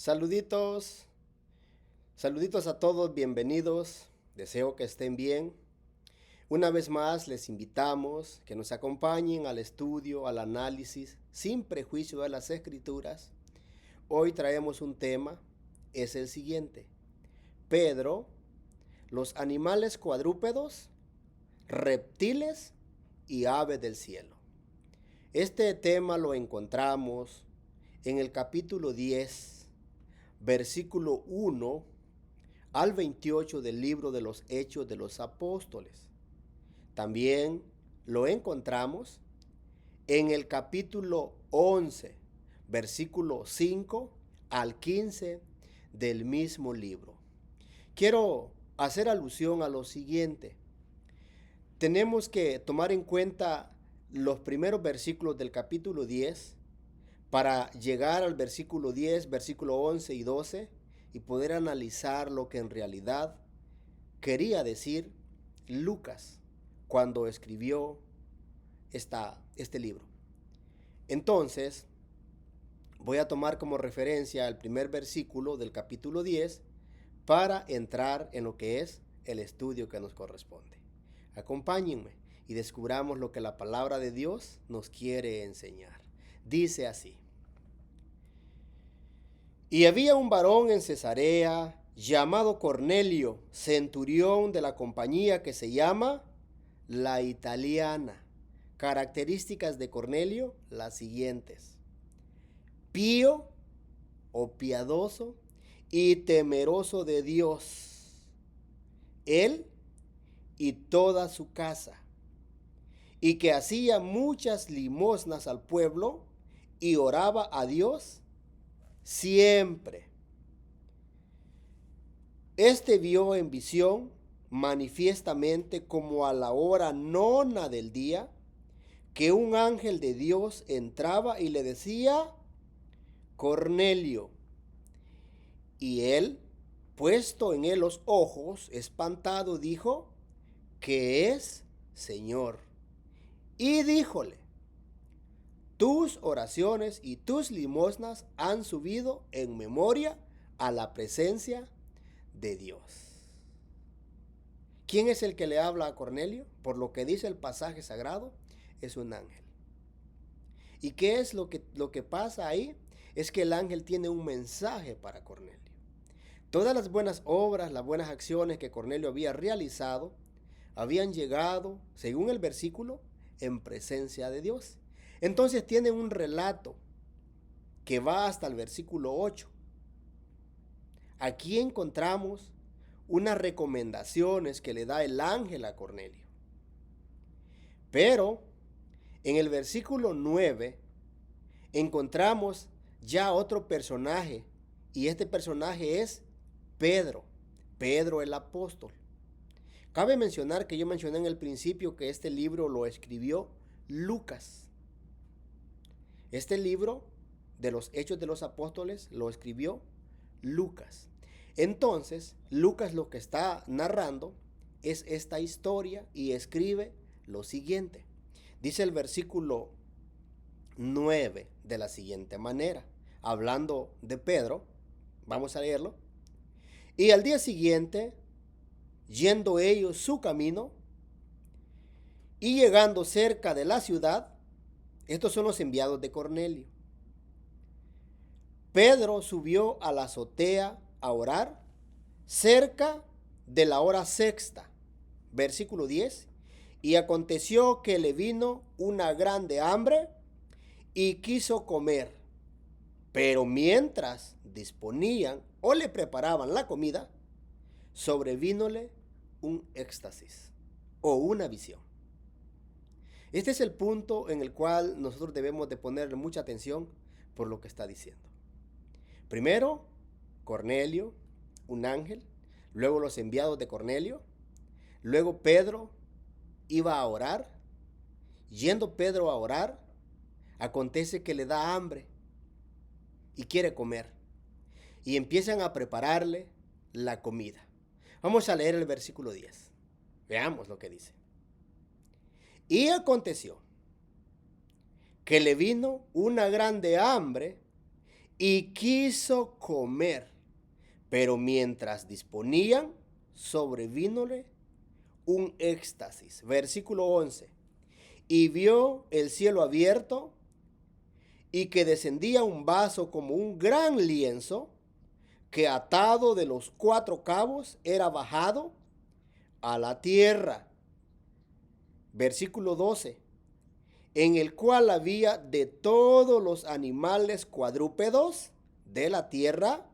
Saluditos, saluditos a todos, bienvenidos. Deseo que estén bien. Una vez más les invitamos que nos acompañen al estudio, al análisis, sin prejuicio de las escrituras. Hoy traemos un tema, es el siguiente. Pedro, los animales cuadrúpedos, reptiles y aves del cielo. Este tema lo encontramos en el capítulo 10, versículo 1 al 28 del libro de los Hechos de los Apóstoles. También lo encontramos en el capítulo 11, versículo 5 al 15 del mismo libro. Quiero hacer alusión a lo siguiente. Tenemos que tomar en cuenta los primeros versículos del capítulo 10 para llegar al versículo 10, versículo 11 y 12 y poder analizar lo que en realidad quería decir Lucas cuando escribió este libro. Entonces, voy a tomar como referencia el primer versículo del capítulo 10 para entrar en lo que es el estudio que nos corresponde. Acompáñenme y descubramos lo que la palabra de Dios nos quiere enseñar. Dice así: Y había un varón en Cesarea llamado Cornelio, centurión de la compañía que se llama La Italiana. Características de Cornelio, las siguientes: pío o piadoso y temeroso de Dios, él y toda su casa, y que hacía muchas limosnas al pueblo y oraba a Dios siempre. Este vio en visión manifiestamente, como a la hora nona del día, que un ángel de Dios entraba y le decía: Cornelio. Y él, puesto en él los ojos, espantado, dijo: ¿Qué es, Señor? Y díjole: tus oraciones y tus limosnas han subido en memoria a la presencia de Dios. ¿Quién es el que le habla a Cornelio? Por lo que dice el pasaje sagrado, es un ángel. ¿Y qué es lo que pasa ahí? Es que el ángel tiene un mensaje para Cornelio. Todas las buenas obras, las buenas acciones que Cornelio había realizado, habían llegado, según el versículo, en presencia de Dios. Entonces tiene un relato que va hasta el versículo 8. Aquí encontramos unas recomendaciones que le da el ángel a Cornelio. Pero en el versículo 9 encontramos ya otro personaje, y este personaje es Pedro, Pedro el apóstol. Cabe mencionar que yo mencioné en el principio que este libro lo escribió Lucas. Este libro de los Hechos de los Apóstoles lo escribió Lucas. Entonces, Lucas lo que está narrando es esta historia y escribe lo siguiente. Dice el versículo 9 de la siguiente manera, hablando de Pedro. Vamos a leerlo. Y al día siguiente, yendo ellos su camino y llegando cerca de la ciudad, estos son los enviados de Cornelio, Pedro subió a la azotea a orar cerca de la hora sexta. Versículo 10. Y aconteció que le vino una grande hambre y quiso comer. Pero mientras disponían o le preparaban la comida, sobrevínole un éxtasis o una visión. Este es el punto en el cual nosotros debemos de poner mucha atención por lo que está diciendo. Primero, Cornelio, un ángel, luego los enviados de Cornelio, luego Pedro iba a orar. Yendo Pedro a orar, acontece que le da hambre y quiere comer, y empiezan a prepararle la comida. Vamos a leer el versículo 10. Veamos lo que dice. Y aconteció que le vino una grande hambre y quiso comer, pero mientras disponían, sobrevínole un éxtasis. Versículo 11. Y vio el cielo abierto y que descendía un vaso como un gran lienzo, que atado de los 4 cabos era bajado a la tierra. Versículo 12. En el cual había de todos los animales cuadrúpedos de la tierra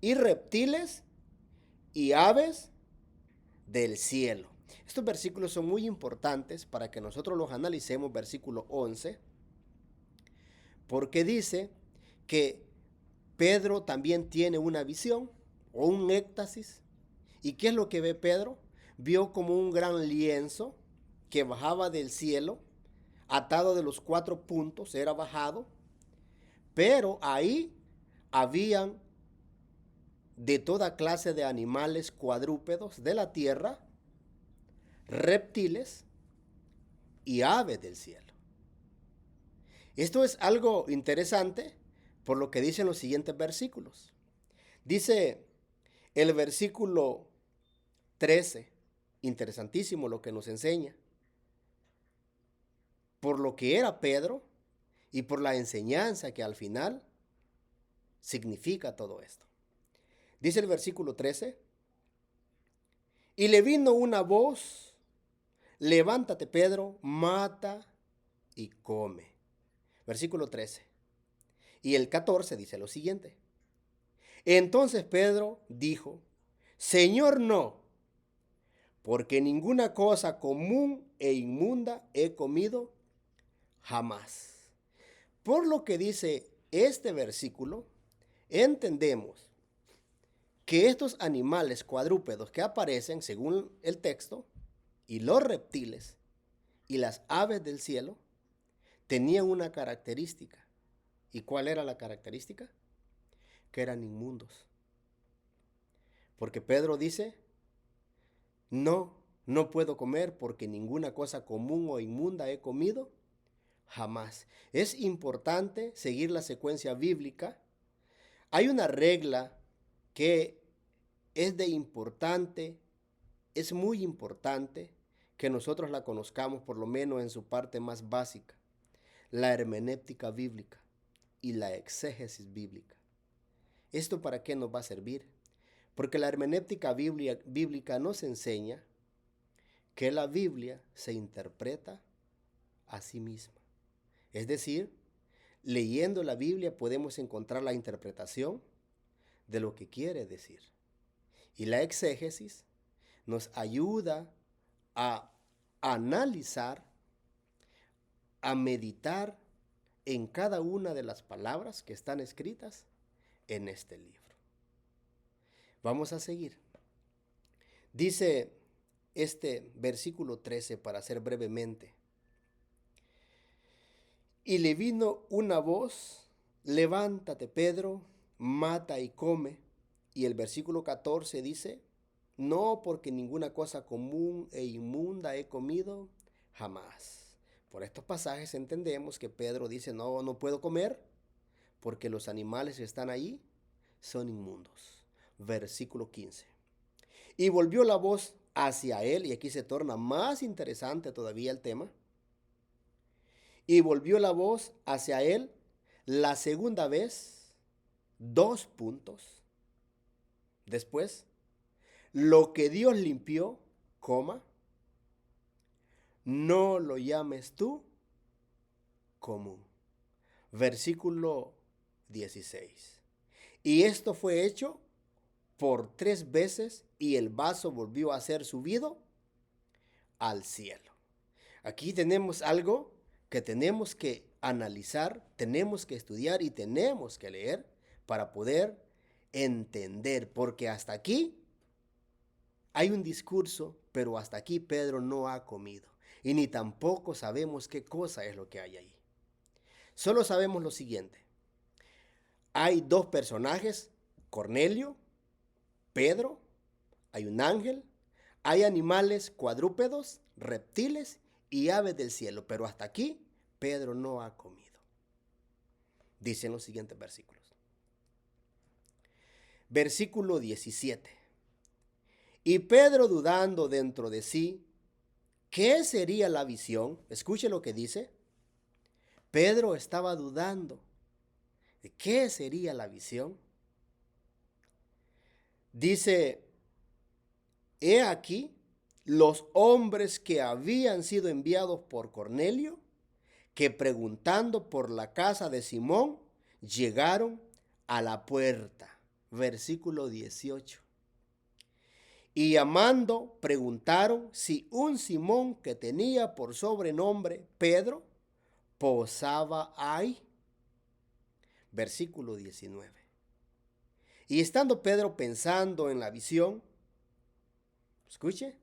y reptiles y aves del cielo. Estos versículos son muy importantes para que nosotros los analicemos. Versículo 11, porque dice que Pedro también tiene una visión o un éxtasis. ¿Y qué es lo que ve Pedro? Vio como un gran lienzo que bajaba del cielo, atado de los 4 puntos, era bajado, pero ahí habían de toda clase de animales cuadrúpedos de la tierra, reptiles y aves del cielo. Esto es algo interesante por lo que dicen los siguientes versículos. Dice el versículo 13, interesantísimo lo que nos enseña, por lo que era Pedro y por la enseñanza que al final significa todo esto. Dice el versículo 13, y le vino una voz: levántate, Pedro, mata y come. Versículo 13. Y el 14 dice lo siguiente: entonces Pedro dijo: Señor, no, porque ninguna cosa común e inmunda he comido jamás. Por lo que dice este versículo, entendemos que estos animales cuadrúpedos que aparecen según el texto, y los reptiles y las aves del cielo, tenían una característica. ¿Y cuál era la característica? Que eran inmundos. Porque Pedro dice: no, no puedo comer porque ninguna cosa común o inmunda he comido jamás. Es importante seguir la secuencia bíblica. Hay una regla que es muy importante que nosotros la conozcamos, por lo menos en su parte más básica: la hermenéutica bíblica y la exégesis bíblica. ¿Esto para qué nos va a servir? Porque la hermenéutica bíblica nos enseña que la Biblia se interpreta a sí misma. Es decir, leyendo la Biblia podemos encontrar la interpretación de lo que quiere decir. Y la exégesis nos ayuda a analizar, a meditar en cada una de las palabras que están escritas en este libro. Vamos a seguir. Dice este versículo 13, para hacer brevemente: y le vino una voz: levántate, Pedro, mata y come. Y el versículo 14 dice: no, porque ninguna cosa común e inmunda he comido jamás. Por estos pasajes entendemos que Pedro dice: no, no puedo comer porque los animales que están ahí son inmundos. Versículo 15. Y volvió la voz hacia él, y aquí se torna más interesante todavía el tema. Y volvió la voz hacia él la segunda vez, 2 puntos. Después, lo que Dios limpió, coma, no lo llames tú común. Versículo 16. Y esto fue hecho por 3 veces, y el vaso volvió a ser subido al cielo. Aquí tenemos algo que tenemos que analizar, tenemos que estudiar y tenemos que leer para poder entender, porque hasta aquí hay un discurso, pero hasta aquí Pedro no ha comido y ni tampoco sabemos qué cosa es lo que hay ahí. Solo sabemos lo siguiente: hay 2 personajes, Cornelio, Pedro, hay un ángel, hay animales cuadrúpedos, reptiles y aves del cielo, pero hasta aquí Pedro no ha comido. Dicen los siguientes versículos. Versículo 17. Y Pedro, dudando dentro de sí, ¿qué sería la visión? Escuche lo que dice. Pedro estaba dudando de qué sería la visión. Dice, he aquí los hombres que habían sido enviados por Cornelio, que preguntando por la casa de Simón, llegaron a la puerta. Versículo 18. Y llamando, preguntaron si un Simón que tenía por sobrenombre Pedro posaba ahí. Versículo 19. Y estando Pedro pensando en la visión, escuche,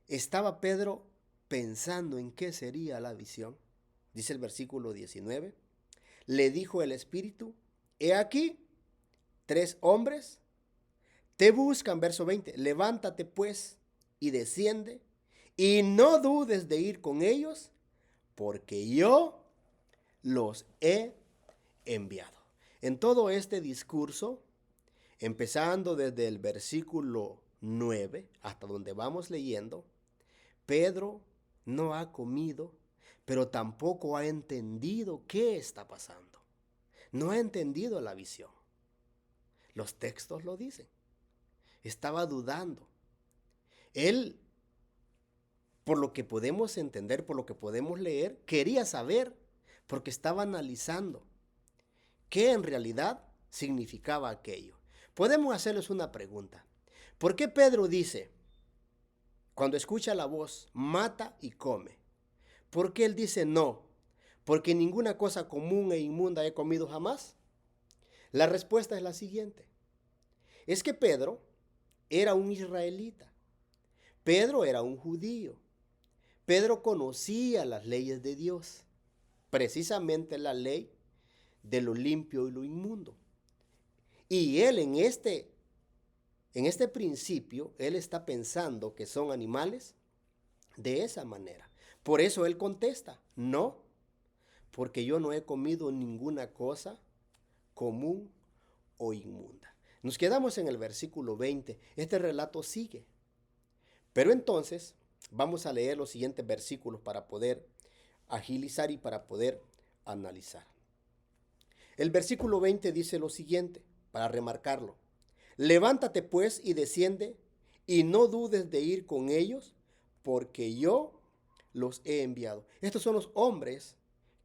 estaba Pedro pensando en qué sería la visión. Dice el versículo 19. Le dijo el Espíritu, he aquí, 3 hombres te buscan, verso 20, levántate pues y desciende y no dudes de ir con ellos, porque yo los he enviado. En todo este discurso, empezando desde el versículo 9 hasta donde vamos leyendo, Pedro no ha comido, pero tampoco ha entendido qué está pasando. No ha entendido la visión. Los textos lo dicen. Estaba dudando. Él, por lo que podemos entender, por lo que podemos leer, quería saber, porque estaba analizando qué en realidad significaba aquello. Podemos hacerles una pregunta. ¿Por qué Pedro dice, cuando escucha la voz, mata y come? ¿Por qué él dice no? ¿Porque ninguna cosa común e inmunda he comido jamás? La respuesta es la siguiente. Es que Pedro era un israelita. Pedro era un judío. Pedro conocía las leyes de Dios, precisamente la ley de lo limpio y lo inmundo. Y él en este principio, él está pensando que son animales de esa manera. Por eso él contesta, no, porque yo no he comido ninguna cosa común o inmunda. Nos quedamos en el versículo 20. Este relato sigue. Pero entonces vamos a leer los siguientes versículos para poder agilizar y para poder analizar. El versículo 20 dice lo siguiente, para remarcarlo. Levántate pues y desciende, y no dudes de ir con ellos, porque yo los he enviado. Estos son los hombres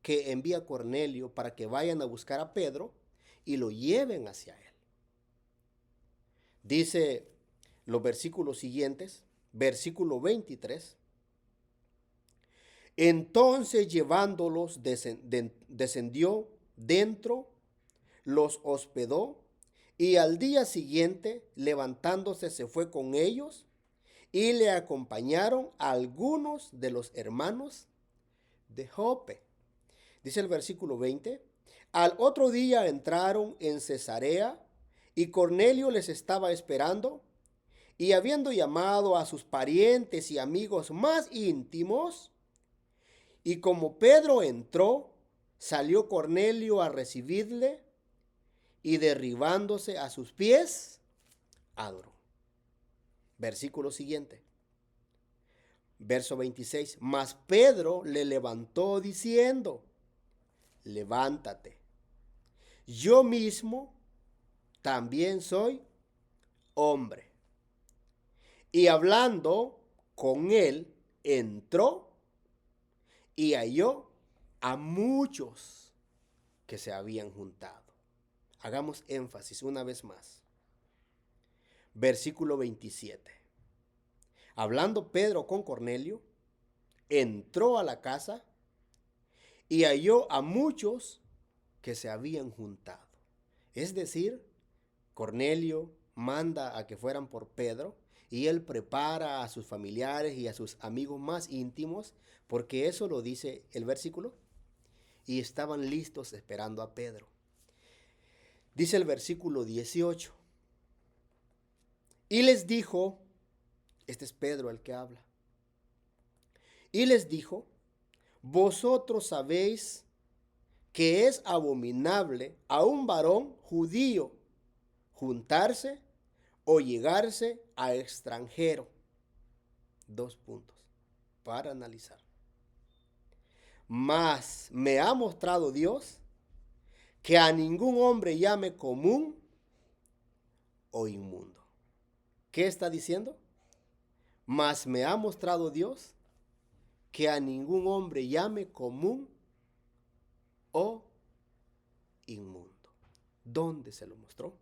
que envía Cornelio para que vayan a buscar a Pedro y lo lleven hacia él. Dice los versículos siguientes, versículo 23. Entonces llevándolos descendió dentro, los hospedó y al día siguiente levantándose se fue con ellos y le acompañaron algunos de los hermanos de Jope. Dice el versículo 20, al otro día entraron en Cesarea y Cornelio les estaba esperando y habiendo llamado a sus parientes y amigos más íntimos, y como Pedro entró, salió Cornelio a recibirle y derribándose a sus pies, adoró. Versículo siguiente. Verso 26. Mas Pedro le levantó diciendo, levántate. Yo mismo también soy hombre. Y hablando con él, entró y halló a muchos que se habían juntado. Hagamos énfasis una vez más. Versículo 27. Hablando Pedro con Cornelio, entró a la casa y halló a muchos que se habían juntado. Es decir, Cornelio manda a que fueran por Pedro y él prepara a sus familiares y a sus amigos más íntimos, porque eso lo dice el versículo, y estaban listos esperando a Pedro. Dice el versículo 18. Y les dijo, este es Pedro el que habla, y les dijo, vosotros sabéis que es abominable a un varón judío juntarse o llegarse a extranjero. 2 puntos para analizar. Mas me ha mostrado Dios que a ningún hombre llame común o inmundo. ¿Qué está diciendo? Mas me ha mostrado Dios que a ningún hombre llame común o inmundo. ¿Dónde se lo mostró?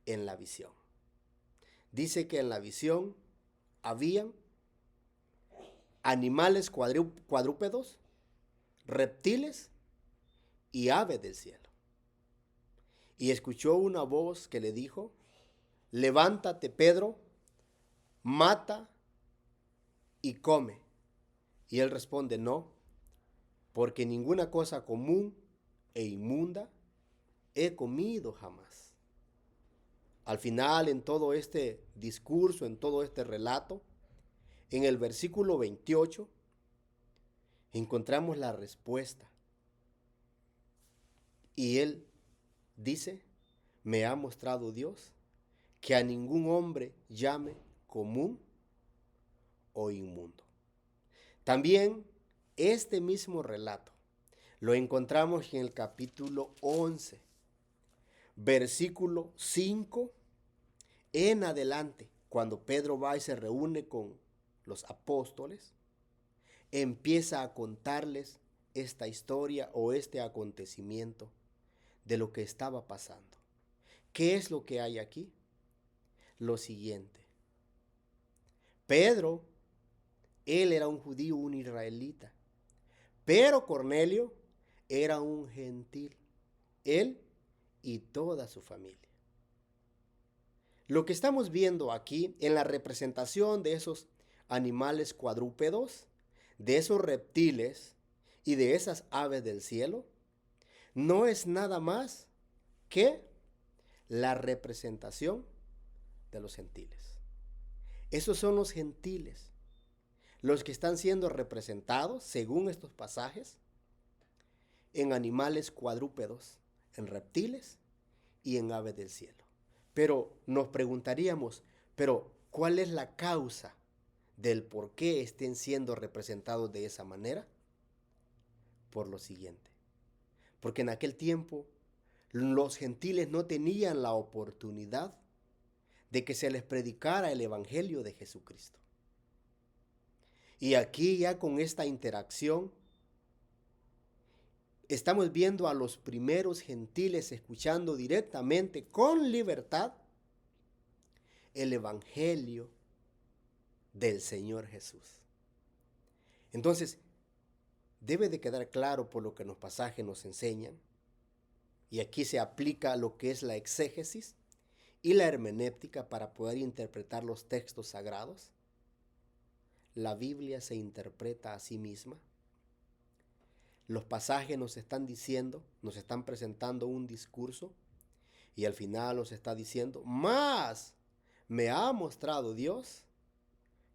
En la visión. Dice que en la visión habían animales cuadrúpedos, reptiles y aves del cielo. Y escuchó una voz que le dijo: levántate, Pedro, mata y come. Y él responde: no, porque ninguna cosa común e inmunda he comido jamás. Al final, en todo este discurso, en todo este relato, en el versículo 28, encontramos la respuesta. Y él dice: me ha mostrado Dios que a ningún hombre llame común o inmundo. También este mismo relato lo encontramos en el capítulo 11, versículo 5 en adelante, cuando Pedro va y se reúne con los apóstoles, empieza a contarles esta historia o este acontecimiento de lo que estaba pasando. ¿Qué es lo que hay aquí? Lo siguiente. Pedro, él era un judío, un israelita, pero Cornelio era un gentil, él y toda su familia. Lo que estamos viendo aquí en la representación de esos animales cuadrúpedos, de esos reptiles y de esas aves del cielo, no es nada más que la representación de los gentiles. Esos son los gentiles, los que están siendo representados, según estos pasajes, en animales cuadrúpedos, en reptiles y en aves del cielo. Pero nos preguntaríamos, ¿pero cuál es la causa del por qué estén siendo representados de esa manera? Por lo siguiente. Porque en aquel tiempo los gentiles no tenían la oportunidad de que se les predicara el evangelio de Jesucristo. Y aquí ya con esta interacción estamos viendo a los primeros gentiles escuchando directamente, con libertad, el evangelio del Señor Jesús. Entonces, debe de quedar claro por lo que los pasajes nos enseñan, y aquí se aplica lo que es la exégesis y la hermenéutica para poder interpretar los textos sagrados. La Biblia se interpreta a sí misma. Los pasajes nos están diciendo, nos están presentando un discurso, y al final nos está diciendo: más me ha mostrado Dios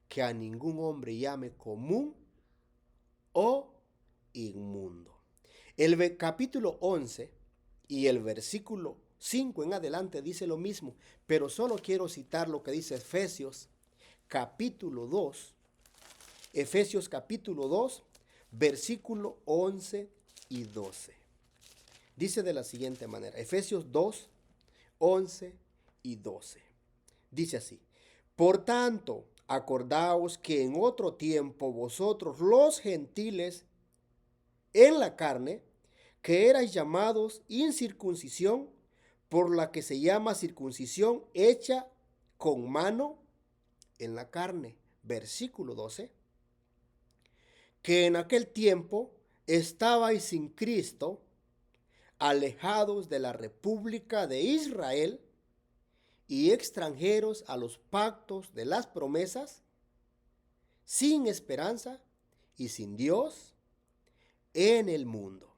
que a ningún hombre llame común o inmundo. El capítulo 11 y el versículo 5 en adelante dice lo mismo, pero solo quiero citar lo que dice Efesios capítulo 2, Efesios capítulo 2, versículo 11 y 12. Dice de la siguiente manera, Efesios 2, 11 y 12. Dice así: por tanto, acordaos que en otro tiempo vosotros los gentiles en la carne, que erais llamados incircuncisión, por la que se llama circuncisión hecha con mano en la carne. Versículo 12. Que en aquel tiempo estabais sin Cristo, alejados de la república de Israel y extranjeros a los pactos de las promesas, sin esperanza y sin Dios en el mundo.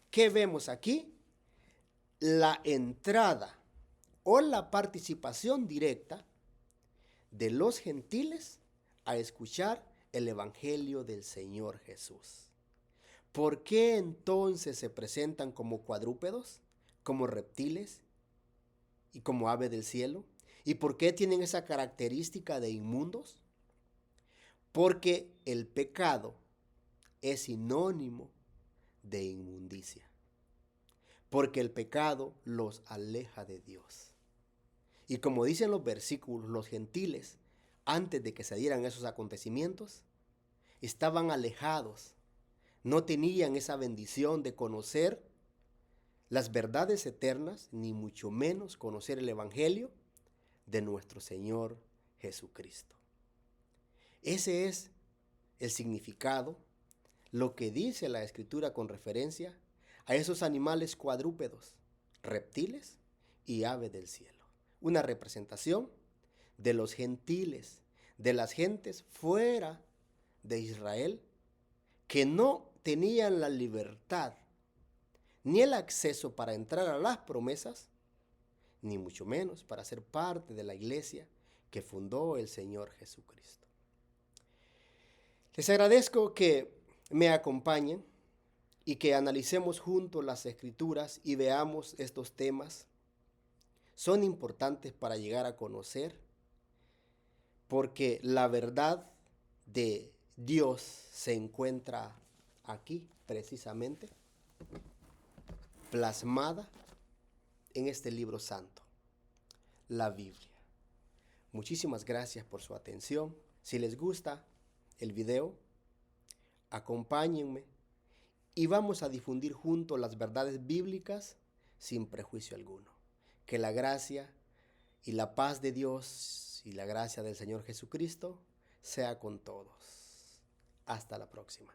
¿Qué vemos aquí? La entrada o la participación directa de los gentiles a escuchar el evangelio del Señor Jesús. ¿Por qué entonces se presentan como cuadrúpedos, como reptiles y como ave del cielo. ¿Y por qué tienen esa característica de inmundos? Porque el pecado es sinónimo de inmundicia. Porque el pecado los aleja de Dios. Y como dicen los versículos, los gentiles, antes de que se dieran esos acontecimientos, estaban alejados, no tenían esa bendición de conocer las verdades eternas, ni mucho menos conocer el Evangelio de nuestro Señor Jesucristo. Ese es el significado, lo que dice la Escritura con referencia a esos animales cuadrúpedos, reptiles y aves del cielo. Una representación de los gentiles, de las gentes fuera de Israel, que no tenían la libertad ni el acceso para entrar a las promesas, ni mucho menos para ser parte de la iglesia que fundó el Señor Jesucristo. Les agradezco que me acompañen y que analicemos juntos las Escrituras y veamos estos temas. Son importantes para llegar a conocer, porque la verdad de Dios se encuentra aquí, precisamente, plasmada en este libro santo, la Biblia. Muchísimas gracias por su atención. Si les gusta el video, acompáñenme y vamos a difundir juntos las verdades bíblicas sin prejuicio alguno. Que la gracia y la paz de Dios y la gracia del Señor Jesucristo sea con todos. Hasta la próxima.